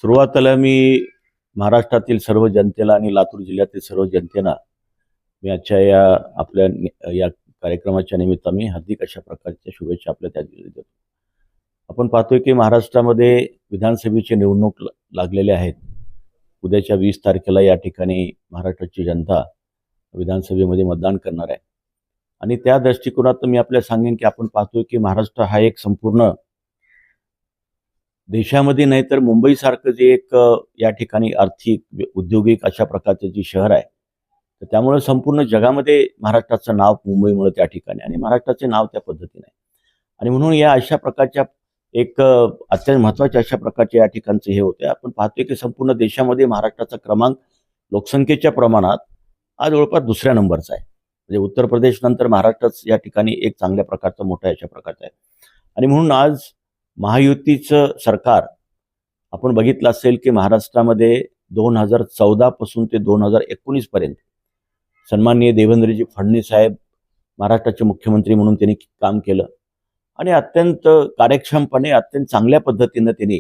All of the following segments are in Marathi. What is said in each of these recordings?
सुरुवातीला मी महाराष्ट्रातील सर्व जनतेला आणि लातूर जिल्ह्यातील सर्व जनतेला मी आजच्या या आपल्या या कार्यक्रमाच्या निमित्त मी हार्दिक अशा प्रकारच्या शुभेच्छा आपल्या त्या देतो. आपण पाहतोय की महाराष्ट्रामध्ये विधानसभेची निवडणूक लागलेले आहेत. उद्याच्या 20 तारखेला या ठिकाणी महाराष्ट्राची जनता विधानसभेमध्ये मतदान करणार आहे आणि त्या दृष्टिकोनातून मी आपल्याला सांगेन की आपण पाहतोय की महाराष्ट्र हा एक संपूर्ण देशामध्ये नाही तर मुंबईसारखं जे एक या ठिकाणी आर्थिक औद्योगिक अशा प्रकारचं जे शहर आहे, तर त्यामुळे संपूर्ण जगामध्ये महाराष्ट्राचं नाव मुंबईमुळे त्या ठिकाणी आणि महाराष्ट्राचे नाव त्या पद्धतीने आहे. आणि म्हणून या अशा प्रकारच्या एक अत्यंत महत्त्वाच्या अशा प्रकारच्या या ठिकाणचे हे होते. आपण पाहतोय की संपूर्ण देशामध्ये महाराष्ट्राचा क्रमांक लोकसंख्येच्या प्रमाणात आज जवळपास दुसऱ्या नंबरचा आहे. म्हणजे उत्तर प्रदेश नंतर महाराष्ट्रच या ठिकाणी एक चांगल्या प्रकारचा मोठा अशा प्रकारचा आहे. आणि म्हणून आज महायुतीचं सरकार आपण बघितलं असेल की महाराष्ट्रामध्ये 2014 पासून ते 2019 पर्यंत सन्माननीय देवेंद्रजी फडणवीस साहेब महाराष्ट्राचे मुख्यमंत्री म्हणून त्यांनी काम केलं आणि अत्यंत कार्यक्षमपणे अत्यंत चांगल्या पद्धतीनं त्यांनी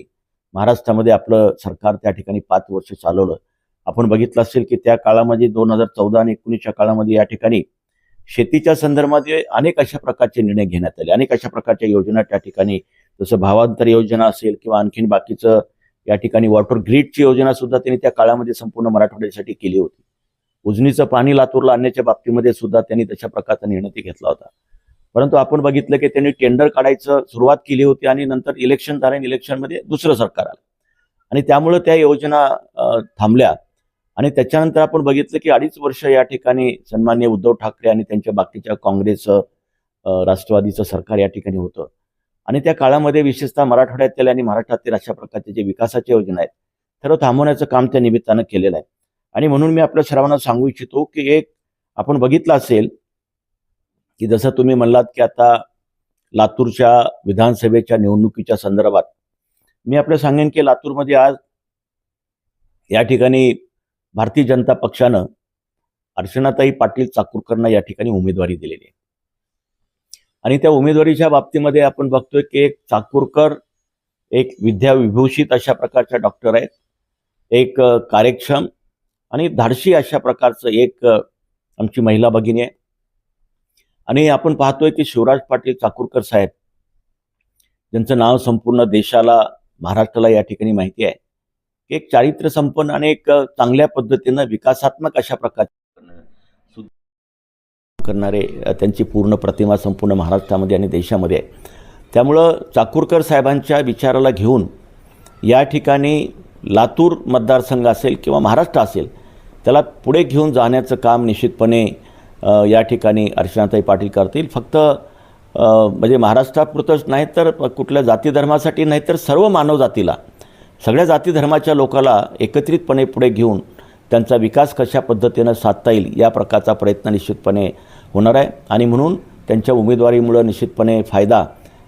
महाराष्ट्रामध्ये आपलं सरकार त्या ठिकाणी 5 वर्ष चालवलं. आपण बघितलं असेल की त्या काळामध्ये 2014 आणि 19च्या काळामध्ये या ठिकाणी शेतीच्या संदर्भामध्ये अनेक अशा प्रकारचे निर्णय घेण्यात आले. अनेक अशा प्रकारच्या योजना त्या ठिकाणी जसं भावांतर योजना असेल किंवा आणखीन बाकीचं या ठिकाणी वॉटर ग्रीडची योजना सुद्धा त्यांनी त्या काळामध्ये संपूर्ण मराठवाड्यासाठी केली होती. उजनीचं पाणी लातूरला आणण्याच्या बाबतीमध्ये सुद्धा त्यांनी तशा प्रकारचा निर्णय घेतला होता. परंतु आपण बघितलं की त्यांनी टेंडर काढायचं सुरुवात केली होती आणि नंतर इलेक्शन झालं आणि इलेक्शनमध्ये दुसरं सरकार आलं आणि त्यामुळे त्या योजना थांबल्या. आणि त्याच्यानंतर आपण बघितलं की 2.5 वर्ष या ठिकाणी सन्माननीय उद्धव ठाकरे आणि त्यांच्या बाकीच्या काँग्रेस राष्ट्रवादीचं सरकार या ठिकाणी होतं आणि त्या काळामध्ये विशेषतः मराठवाड्यातील आणि महाराष्ट्रातील अशा प्रकारचे जे विकासाच्या योजना आहेत सर्व थांबवण्याचं काम त्या निमित्तानं केलेलं आहे. आणि म्हणून मी आपल्या सर्वांना सांगू इच्छितो की एक आपण बघितलं असेल की जसं तुम्ही म्हणलात की आता लातूरच्या विधानसभेच्या निवडणुकीच्या संदर्भात मी आपल्याला सांगेन की लातूरमध्ये आज या ठिकाणी भारतीय जनता पक्षानं अर्चनाताई पाटील चाकूरकरांना या ठिकाणी उमेदवारी दिलेली आहे. आणि त्या उमेदवारीच्या बाबतीमध्ये आपण बघतोय की एक चाकूरकर एक विद्याविभूषित अशा प्रकारच्या डॉक्टर आहेत, एक कार्यक्षम आणि धाडशी अशा प्रकारचं एक आमची महिला भगिनी आहे. आणि आपण पाहतोय की शिवराज पाटील चाकूरकर साहेब ज्यांचं नाव संपूर्ण देशाला महाराष्ट्राला या ठिकाणी माहिती आहे, एक चारित्र्य संपन्न आणि एक चांगल्या पद्धतीनं विकासात्मक अशा प्रकारचे करणारे त्यांची पूर्ण प्रतिमा संपूर्ण महाराष्ट्रामध्ये आणि देशामध्ये आहे. त्यामुळं चाकूरकर साहेबांच्या विचाराला घेऊन या ठिकाणी लातूर मतदारसंघ असेल किंवा महाराष्ट्र असेल त्याला पुढे घेऊन जाण्याचं काम निश्चितपणे या ठिकाणी अर्चनाताई पाटील करतील. फक्त म्हणजे महाराष्ट्रापुरतंच नाही तर कुठल्या जाती धर्मासाठी नाही तर सर्व मानव जातीला सगळ्या जाती धर्माच्या लोकांना एकत्रितपणे पुढे घेऊन त्यांचा विकास कशा पद्धतीनं साधता येईल या प्रकारचा प्रयत्न निश्चितपणे होणार आहे. आणि म्हणून त्यांच्या उमेदवारीमुळं निश्चितपणे फायदा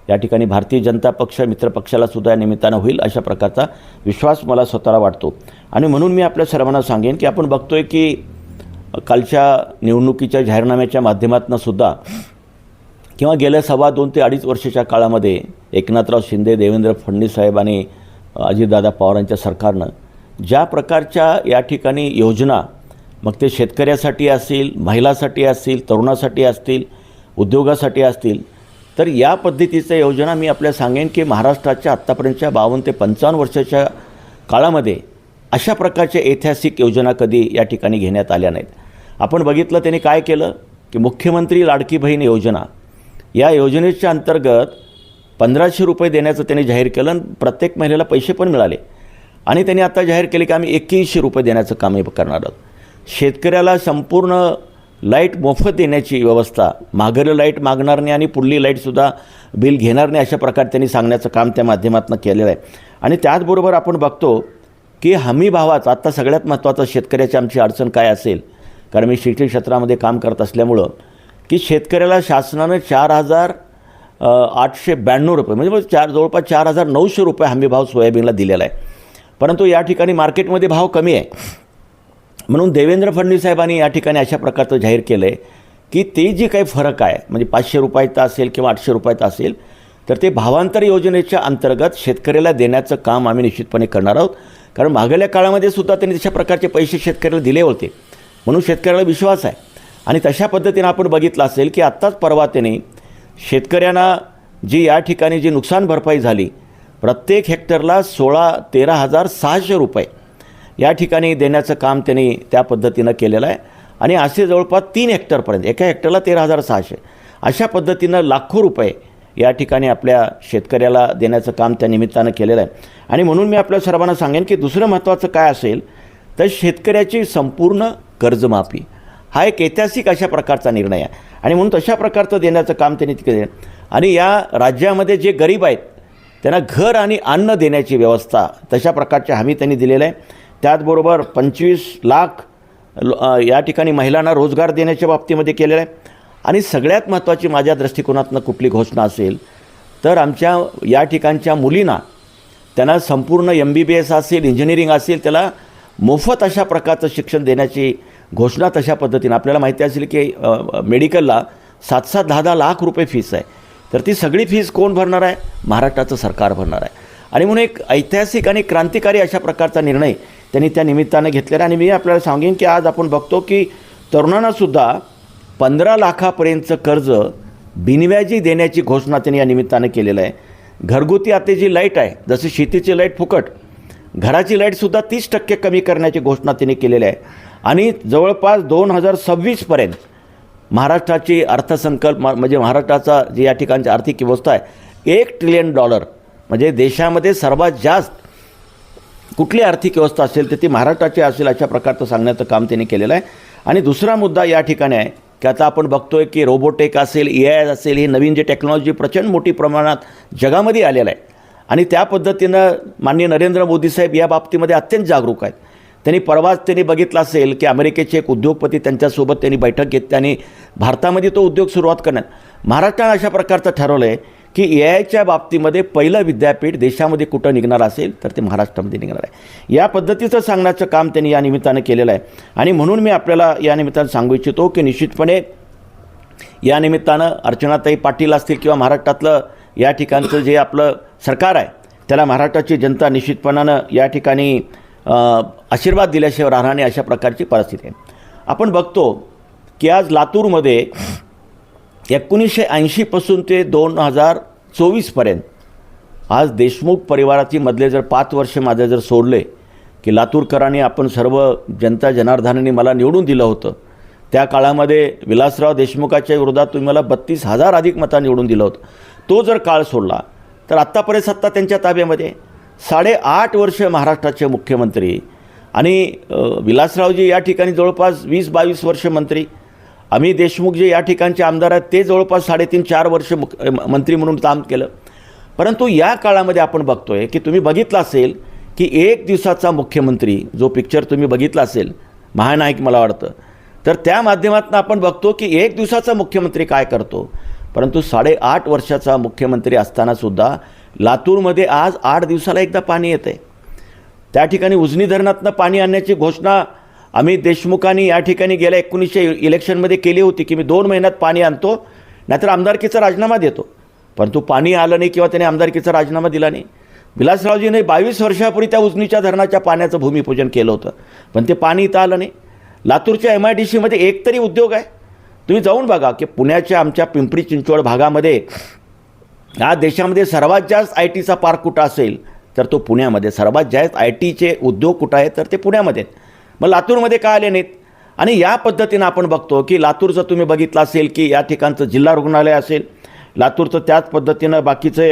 या ठिकाणी भारतीय जनता पक्ष मित्रपक्षाला सुद्धा या निमित्तानं होईल अशा प्रकारचा विश्वास मला स्वतःला वाटतो. आणि म्हणून मी आपल्या सर्वांना सांगेन की आपण बघतोय की कालच्या निवडणुकीच्या जाहीरनाम्याच्या माध्यमातून सुद्धा किंवा गेल्या 2.5 ते 2.5 वर्षाच्या काळामध्ये एकनाथराव शिंदे, देवेंद्र फडणवीस साहेब आणि अजितदादा पवारांच्या सरकारनं ज्या प्रकारच्या या ठिकाणी योजना मग ते शेतकऱ्यासाठी असतील, महिलांसाठी असतील, तरुणासाठी असतील, उद्योगासाठी असतील, तर या पद्धतीच्या योजना मी आपल्याला सांगेन की महाराष्ट्राच्या आत्तापर्यंतच्या 52 ते 55 वर्षाच्या काळामध्ये अशा प्रकारच्या ऐतिहासिक योजना कधी या ठिकाणी घेण्यात आल्या नाहीत. आपण बघितलं त्यांनी काय केलं की मुख्यमंत्री लाडकी बहीण योजना या योजनेच्या अंतर्गत 1500 रुपये देण्याचं त्यांनी जाहीर केलं आणि प्रत्येक महिलेला पैसे पण मिळाले. आणि त्यांनी आता जाहीर केले की आम्ही 2100 रुपये देण्याचं काम करणार आहोत. शेतकऱ्याला संपूर्ण लाईट मोफत देण्याची व्यवस्था, मागलं लाईट मागणार नाही आणि पुढली लाईटसुद्धा बिल घेणार नाही अशा प्रकारे त्यांनी सांगण्याचं काम त्या माध्यमातून केलेलं आहे. आणि त्याचबरोबर आपण बघतो की हमी भावाचा आता सगळ्यात महत्त्वाचं शेतकऱ्याची आमची अडचण काय असेल, कारण मी शिक्षण क्षेत्रामध्ये काम करत असल्यामुळं की शेतकऱ्याला शासनानं 4,892 रुपये म्हणजे जवळपास 4,900 रुपये हमी भाव सोयाबीनला दिलेला आहे. परंतु या ठिकाणी मार्केटमध्ये भाव कमी आहे. म्हणून देवेंद्र फडणवीस साहेबांनी या ठिकाणी अशा प्रकारचं जाहीर केलं आहे की ते जे काही फरक आहे म्हणजे 500 रुपयाचा असेल किंवा 800 रुपयाचा असेल तर ते भावांतर योजनेच्या अंतर्गत शेतकऱ्याला देण्याचं काम आम्ही निश्चितपणे करणार आहोत. कारण मागल्या काळामध्ये सुद्धा त्यांनी तशा प्रकारचे पैसे शेतकऱ्याला दिले होते, म्हणून शेतकऱ्याला विश्वास आहे. आणि तशा पद्धतीनं आपण बघितलं असेल की आत्ताच परवा त्यांनी शेतकऱ्यांना जी या ठिकाणी जी नुकसान भरपाई झाली, प्रत्येक हेक्टरला 13,600 रुपये या ठिकाणी देण्याचं काम त्यांनी त्या पद्धतीनं केलेलं आहे. आणि असे जवळपास 3 हेक्टरपर्यंत, एका हेक्टरला 13,600 अशा पद्धतीनं लाखो रुपये या ठिकाणी आपल्या शेतकऱ्याला देण्याचं काम त्या निमित्तानं केलेलं आहे. आणि म्हणून मी आपल्या सर्वांना सांगेन की दुसरं महत्त्वाचं काय असेल तर शेतकऱ्याची संपूर्ण कर्जमाफी हा एक ऐतिहासिक अशा प्रकारचा निर्णय आहे. आणि म्हणून तशा प्रकारचं देण्याचं काम त्यांनी केलं. आणि या राज्यामध्ये जे गरीब आहेत त्यांना घर आणि अन्न देण्याची व्यवस्था तशा प्रकारची हमी त्यांनी दिलेलं आहे. त्याचबरोबर 25 लाख या ठिकाणी महिलांना रोजगार देण्याच्या बाबतीमध्ये केलेलं आहे. आणि सगळ्यात महत्त्वाची माझ्या दृष्टिकोनातनं कुठली घोषणा असेल तर आमच्या या ठिकाणच्या मुलींना त्यांना संपूर्ण MBBS असेल, इंजिनिअरिंग असेल, त्याला मोफत अशा प्रकारचं शिक्षण देण्याची घोषणा तशा पद्धतीनं. आपल्याला माहिती असेल की मेडिकलला 7-7, 10-10 लाख रुपये फीस आहे, तर ती सगळी फीस कोण भरणार आहे? महाराष्ट्राचं सरकार भरणार आहे. आणि म्हणून एक ऐतिहासिक आणि क्रांतिकारी अशा प्रकारचा निर्णय त्यांनी त्या निमित्तानं घेतलेला. आणि मी आपल्याला सांगेन की आज आपण बघतो की तरुणांनासुद्धा 15 लाखापर्यंतचं कर्ज बिनव्याजी देण्याची घोषणा त्यांनी या निमित्तानं केलेलं आहे. घरगुती आता जी लाईट आहे, जसे शेतीची लाईट फुकट, घराची लाईटसुद्धा 30% कमी करण्याची घोषणा त्यांनी केलेली आहे. आणि जवळपास 2026पर्यंत महाराष्ट्राची अर्थसंकल्प म्हणजे महाराष्ट्राचा जी या ठिकाणची आर्थिक व्यवस्था आहे $1 ट्रिलियन, म्हणजे देशामध्ये सर्वात जास्त कुठली आर्थिक व्यवस्था असेल तर ती महाराष्ट्राची असेल अशा प्रकारचं सांगण्याचं काम त्यांनी केलेलं आहे. आणि दुसरा मुद्दा या ठिकाणी आहे की आता आपण बघतोय की रोबोटेक असेल, AI असेल, हे नवीन जे टेक्नॉलॉजी प्रचंड मोठी प्रमाणात जगामध्ये आलेलं आहे. आणि त्या पद्धतीनं माननीय नरेंद्र मोदी साहेब या बाबतीमध्ये अत्यंत जागरूक आहेत. त्यांनी परवाच त्यांनी बघितलं असेल की अमेरिकेचे एक उद्योगपती त्यांच्यासोबत त्यांनी बैठक घेतली आणि भारतामध्ये तो उद्योग सुरुवात करण्यात महाराष्ट्रानं अशा प्रकारचं ठरवलं आहे की AIच्या बाबतीमध्ये पहिलं विद्यापीठ देशामध्ये कुठं निघणार असेल तर ते महाराष्ट्रामध्ये निघणार आहे. या पद्धतीचं सांगण्याचं काम त्यांनी या निमित्तानं केलेलं आहे. आणि म्हणून मी आपल्याला या निमित्तानं सांगू इच्छितो की निश्चितपणे या निमित्तानं अर्चनाताई पाटील असतील किंवा महाराष्ट्रातलं या ठिकाणचं जे आपलं सरकार आहे त्याला महाराष्ट्राची जनता निश्चितपणानं या ठिकाणी आशीर्वाद दिल्याशिवाय राहणार नाही अशा प्रकारची परिस्थिती आहे. आपण बघतो की आज लातूरमध्ये 1980 पासून ते 2024पर्यंत आज देशमुख परिवाराची मधले जर 5 वर्ष माझे जर सोडले की लातूरकरांनी आपण सर्व जनता जनार्दनांनी मला निवडून दिलं होतं, त्या काळामध्ये विलासराव देशमुखाच्या विरोधात तुम्ही मला 32,000 अधिक मतं निवडून दिलं होतं. तो जर काळ सोडला तर आत्तापर्यंत सत्ता त्यांच्या ताब्यामध्ये 8.5 वर्ष महाराष्ट्राचे मुख्यमंत्री. आणि विलासरावजी या ठिकाणी जवळपास 20-22 वर्ष मंत्री. अमित देशमुख जे या ठिकाणचे आमदार आहेत ते जवळपास 3.5-4 वर्ष मंत्री म्हणून काम केलं. परंतु या काळामध्ये आपण बघतोय की तुम्ही बघितलं असेल की एक दिवसाचा मुख्यमंत्री, जो पिक्चर तुम्ही बघितला असेल महानायक मला वाटतं, तर त्या माध्यमातून आपण बघतो की एक दिवसाचा मुख्यमंत्री काय करतो. परंतु 8.5 वर्षाचा मुख्यमंत्री असतानासुद्धा लातूरमध्ये आज 8 दिवसाला एकदा पाणी येतं आहे. त्या ठिकाणी उजनी धरणातनं पाणी आणण्याची घोषणा अमित देशमुखांनी या ठिकाणी गेल्या 1900 इलेक्शनमध्ये केली होती की मी 2 महिन्यात पाणी आणतो, नाहीतर आमदारकीचा राजीनामा देतो. परंतु पाणी आलं नाही किंवा त्याने आमदारकीचा राजीनामा दिला नाही. विलासरावजीने 22 वर्षापूर्वी त्या उजनीच्या धरणाच्या पाण्याचं भूमिपूजन केलं होतं, पण ते पाणी इथं आलं नाही. लातूरच्या MIDCमध्ये एक तरी उद्योग आहे? तुम्ही जाऊन बघा की पुण्याच्या आमच्या पिंपरी चिंचवड भागामध्ये या देशामध्ये सर्वात जास्त ITचा पार्क कुठं असेल तर तो पुण्यामध्ये. सर्वात जास्त ITचे उद्योग कुठं आहेत तर ते पुण्यामध्ये. मग लातूरमध्ये का आले नाहीत? आणि या पद्धतीनं आपण बघतो की लातूरचं तुम्ही बघितलं असेल की या ठिकाणचं जिल्हा रुग्णालय असेल, लातूरचं त्याच पद्धतीनं बाकीचे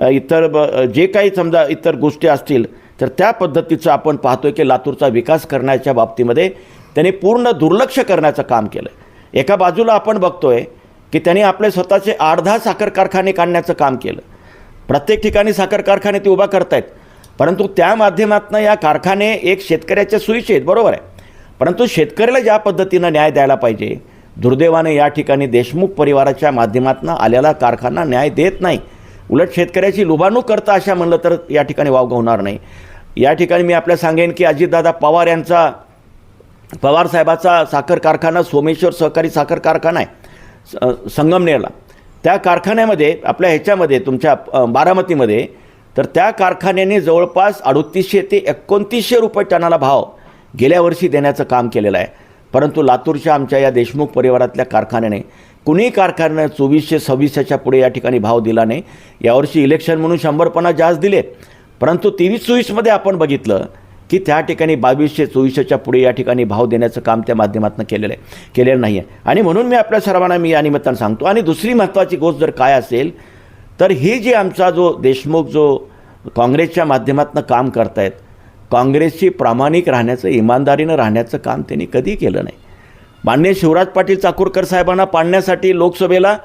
इतर जे काही समजा इतर गोष्टी असतील तर त्या पद्धतीचं आपण पाहतोय की लातूरचा विकास करण्याच्या बाबतीमध्ये त्यांनी पूर्ण दुर्लक्ष करण्याचं काम केलं. एका बाजूला आपण बघतोय की त्यांनी आपले स्वतःचे 8-10 साखर कारखाने काढण्याचं काम केलं. प्रत्येक ठिकाणी साखर कारखाने ते उभा करतायत, परंतु त्या माध्यमातून या कारखाने एक शेतकऱ्याच्या सोयीचे आहेत, बरोबर आहे, परंतु शेतकऱ्याला ज्या पद्धतीनं न्याय द्यायला पाहिजे दुर्दैवाने या ठिकाणी देशमुख परिवाराच्या माध्यमातून आलेला कारखाना न्याय देत नाही. उलट शेतकऱ्याची लुबावणूक करता अशा म्हणलं तर या ठिकाणी वावगं होणार नाही. या ठिकाणी मी आपल्याला सांगेन की अजितदादा पवार यांचा पवारसाहेबाचा साखर कारखाना सोमेश्वर सहकारी साखर कारखाना आहे संगमनेरला. त्या कारखान्यामध्ये आपल्या ह्याच्यामध्ये तुमच्या बारामतीमध्ये तर त्या कारखान्याने जवळपास 3800 ते 2900 रुपये टनाला भाव गेल्या वर्षी देण्याचं काम केलेलं आहे. परंतु लातूरच्या आमच्या या देशमुख परिवारातल्या कारखान्याने कुणी कारखान्यानं 2400-2600च्या पुढे या ठिकाणी भाव दिला नाही. यावर्षी इलेक्शन म्हणून 100% जास्त दिले, परंतु 23-24मध्ये आपण बघितलं की त्या ठिकाणी 2200-2400च्या पुढे या ठिकाणी भाव देण्याचं काम त्या माध्यमातून केलेलं नाही आहे. आणि म्हणून मी आपल्या सर्वांना या निमित्तानं सांगतो. आणि दुसरी महत्त्वाची गोष्ट जर काय असेल तर ही जी आमचा जो देशमुख जो काँग्रेसच्या माध्यमातून काम करतायत, काँग्रेसची प्रामाणिक राहण्याचं, इमानदारीनं राहण्याचं काम त्यांनी कधी केलं नाही. माननीय शिवराज पाटील चाकूरकर साहेबांना पाडण्यासाठी लोकसभेला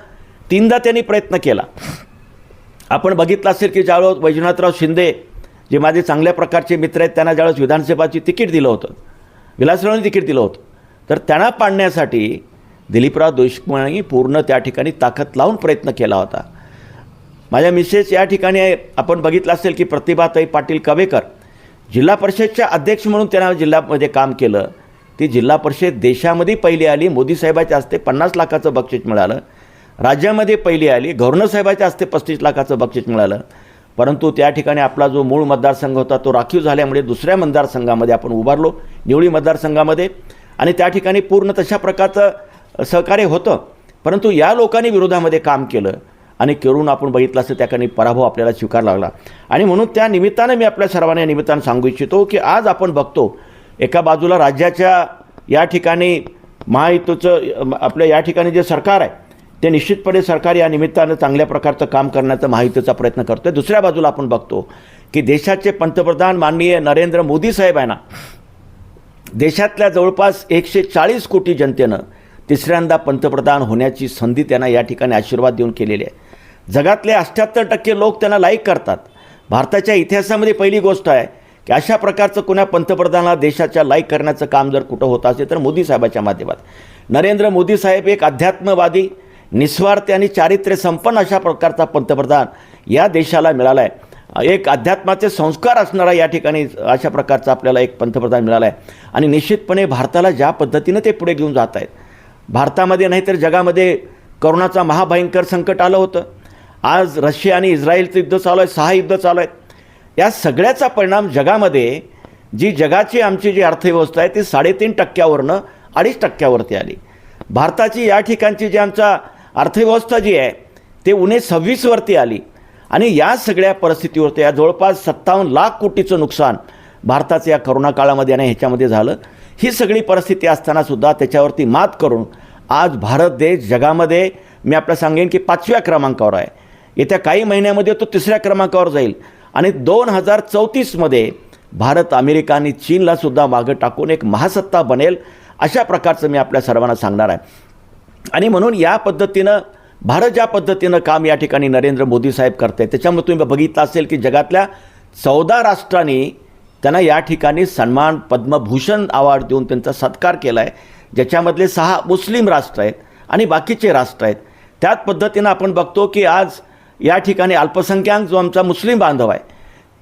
3दा त्यांनी प्रयत्न केला. आपण बघितलं असेल की ज्यावेळेस वैजनाथराव शिंदे जे माझे चांगल्या प्रकारचे मित्र आहेत त्यांना ज्यावेळेस विधानसभाची तिकीट दिलं होतं, विलासरावांनी तिकीट दिलं होतं, तर त्यांना पाडण्यासाठी दिलीपराव देशमुखांनी पूर्ण त्या ठिकाणी ताकद लावून प्रयत्न केला होता. माझ्या मिसेस या ठिकाणी आपण बघितलं असेल की प्रतिभाताई पाटील कवेकर जिल्हा परिषदच्या अध्यक्ष म्हणून त्यांना जिल्ह्यामध्ये काम केलं. ती जिल्हा परिषद देशामध्ये पहिली आली, मोदी साहेबाच्या हस्ते 50 लाखाचं बक्षीस मिळालं. राज्यामध्ये पहिली आली, गव्हर्नर साहेबाच्या हस्ते 35 लाखाचं बक्षीस मिळालं. परंतु त्या ठिकाणी आपला जो मूळ मतदारसंघ होता तो राखीव झाल्यामुळे दुसऱ्या मतदारसंघामध्ये आपण उभारलो, निवळी मतदारसंघामध्ये, आणि त्या ठिकाणी पूर्ण तशा प्रकारचं सहकार्य होतं. परंतु या लोकांनी विरोधामध्ये काम केलं आणि करून आपण बघितलं असं त्या ठिकाणी पराभव आपल्याला स्वीकारावा लागला. आणि म्हणून त्या निमित्तानं मी आपल्या सर्वांना या निमित्तानं सांगू इच्छितो की आज आपण बघतो एका बाजूला राज्याच्या या ठिकाणी महायुतीचं आपल्या या ठिकाणी जे सरकार आहे ते निश्चितपणे सरकार या निमित्तानं चांगल्या प्रकारचं काम करण्याचा महायुतीचा प्रयत्न करतो आहे. दुसऱ्या बाजूला आपण बघतो की देशाचे पंतप्रधान माननीय नरेंद्र मोदी साहेब आहे ना, देशातल्या जवळपास 140 कोटी जनतेनं तिसऱ्यांदा पंतप्रधान होण्याची संधी त्यांना या ठिकाणी आशीर्वाद देऊन केलेली आहे. जगातले 78% लोक त्यांना लाईक करतात. भारताच्या इतिहासामध्ये पहिली गोष्ट आहे की अशा प्रकारचं कोणा पंतप्रधानाला देशाच्या लाईक करण्याचं काम जर कुठं होत असेल तर मोदी साहेबाच्या माध्यमात. नरेंद्र मोदी साहेब एक अध्यात्मवादी, निस्वार्थी आणि चारित्र्य संपन्न अशा प्रकारचा पंतप्रधान या देशाला मिळाला आहे. एक अध्यात्माचे संस्कार असणारा या ठिकाणी अशा प्रकारचा आपल्याला एक पंतप्रधान मिळाला आहे. आणि निश्चितपणे भारताला ज्या पद्धतीनं ते पुढे घेऊन जात आहेत, भारतामध्ये नाही तर जगामध्ये कोरोनाचा महाभयंकर संकट आलं होतं. आज रशिया आणि इस्रायलचं युद्ध चालू आहे, 6 युद्ध चालू आहेत. या सगळ्याचा परिणाम जगामध्ये जी जगाची आमची जी अर्थव्यवस्था आहे ती 3.5%वरनं 2.5%वरती आली. भारताची या ठिकाणची जी आमचा अर्थव्यवस्था जी आहे ते 26वरती आली. आणि या सगळ्या परिस्थितीवरती या जवळपास 57 लाख कोटीचं नुकसान भारताचं या करोना काळामध्ये आणि ह्याच्यामध्ये झालं. ही सगळी परिस्थिती असतानासुद्धा त्याच्यावरती मात करून आज भारत देश जगामध्ये मी आपल्याला सांगेन की 5व्या क्रमांकावर आहे. येत्या काही महिन्यामध्ये तो 3ऱ्या क्रमांकावर जाईल. आणि 2034मध्ये भारत अमेरिका आणि चीनलासुद्धा मागं टाकून एक महासत्ता बनेल अशा प्रकारचं मी आपल्या सर्वांना सांगणार आहे. आणि म्हणून या पद्धतीनं भारत ज्या पद्धतीनं काम या ठिकाणी नरेंद्र मोदी साहेब करते त्याच्यामुळे तुम्ही बघितलं असेल की जगातल्या 14 राष्ट्रांनी त्यांना या ठिकाणी सन्मान पद्मभूषण अवॉर्ड देऊन त्यांचा सत्कार केला आहे, ज्याच्यामधले 6 मुस्लिम राष्ट्र आहेत आणि बाकीचे राष्ट्र आहेत. त्याच पद्धतीनं आपण बघतो की आज या ठिकाणी अल्पसंख्याक जो आमचा मुस्लिम बांधव आहे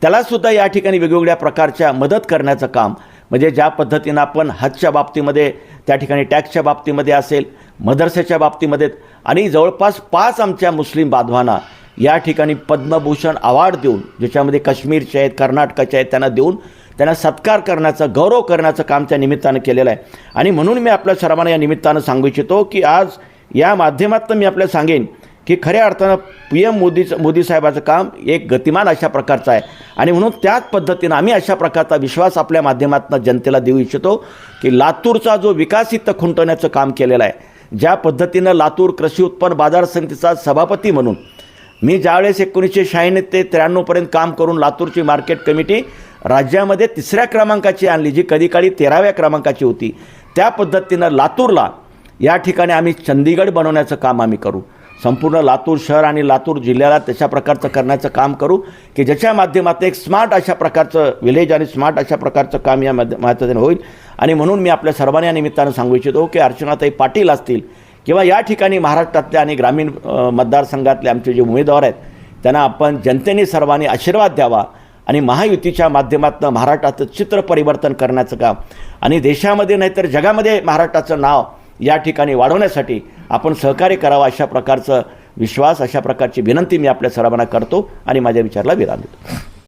त्यालासुद्धा या ठिकाणी वेगवेगळ्या प्रकारच्या मदत करण्याचं काम, म्हणजे ज्या पद्धतीनं आपण हजच्या बाबतीमध्ये त्या ठिकाणी टॅक्सच्या बाबतीमध्ये असेल, मदरसेच्या बाबतीमध्ये, आणि जवळपास 5 आमच्या मुस्लिम बांधवांना या ठिकाणी पद्मभूषण अवॉर्ड देऊन, ज्याच्यामध्ये काश्मीरचे आहेत, कर्नाटकाचे आहेत, त्यांना देऊन त्यांना सत्कार करण्याचं, गौरव करण्याचं काम त्या निमित्तानं केलेलं आहे. आणि म्हणून मी आपल्या सर्वांना या निमित्तानं सांगू इच्छितो की आज या माध्यमातून मी आपल्याला सांगेन की खऱ्या अर्थानं PM मोदी साहेबाचं काम एक गतिमान अशा प्रकारचं आहे. आणि म्हणून त्याच पद्धतीनं आम्ही अशा प्रकारचा विश्वास आपल्या माध्यमातून जनतेला देऊ इच्छितो की लातूरचा जो विकास इथं खुंटवण्याचं काम केलेलं आहे, ज्या पद्धतीनं लातूर कृषी उत्पन्न बाजार समितीचा सभापती म्हणून मी ज्यावेळेस 1996 ते 93पर्यंत काम करून लातूरची मार्केट कमिटी राज्यामध्ये 3ऱ्या क्रमांकाची आणली, जी कधीकाळी 13व्या क्रमांकाची होती. त्या पद्धतीनं लातूरला या ठिकाणी आम्ही चंदीगड बनवण्याचं काम आम्ही करू. संपूर्ण लातूर शहर आणि लातूर जिल्ह्याला तशा प्रकारचं करण्याचं काम करू की ज्याच्या माध्यमातून एक स्मार्ट अशा प्रकारचं विलेज आणि स्मार्ट अशा प्रकारचं काम या माध्यमातून होईल. आणि म्हणून मी आपल्या सर्वांना या निमित्तानं सांगू इच्छितो की अर्चनाताई पाटील असतील किंवा या ठिकाणी महाराष्ट्रातल्या आणि ग्रामीण मतदारसंघातले आमचे जे उमेदवार आहेत त्यांना आपण जनतेने सर्वांनी आशीर्वाद द्यावा आणि महायुतीच्या माध्यमातून महाराष्ट्राचं चित्र परिवर्तन करण्याचं काम आणि देशामध्ये नाहीतर जगामध्ये महाराष्ट्राचं नाव या ठिकाणी वाढवण्यासाठी आपण सहकार्य करावं अशा प्रकारचं विश्वास, अशा प्रकारची विनंती मी आपल्या सर्वांना करतो आणि माझ्या विचाराला विराम देतो.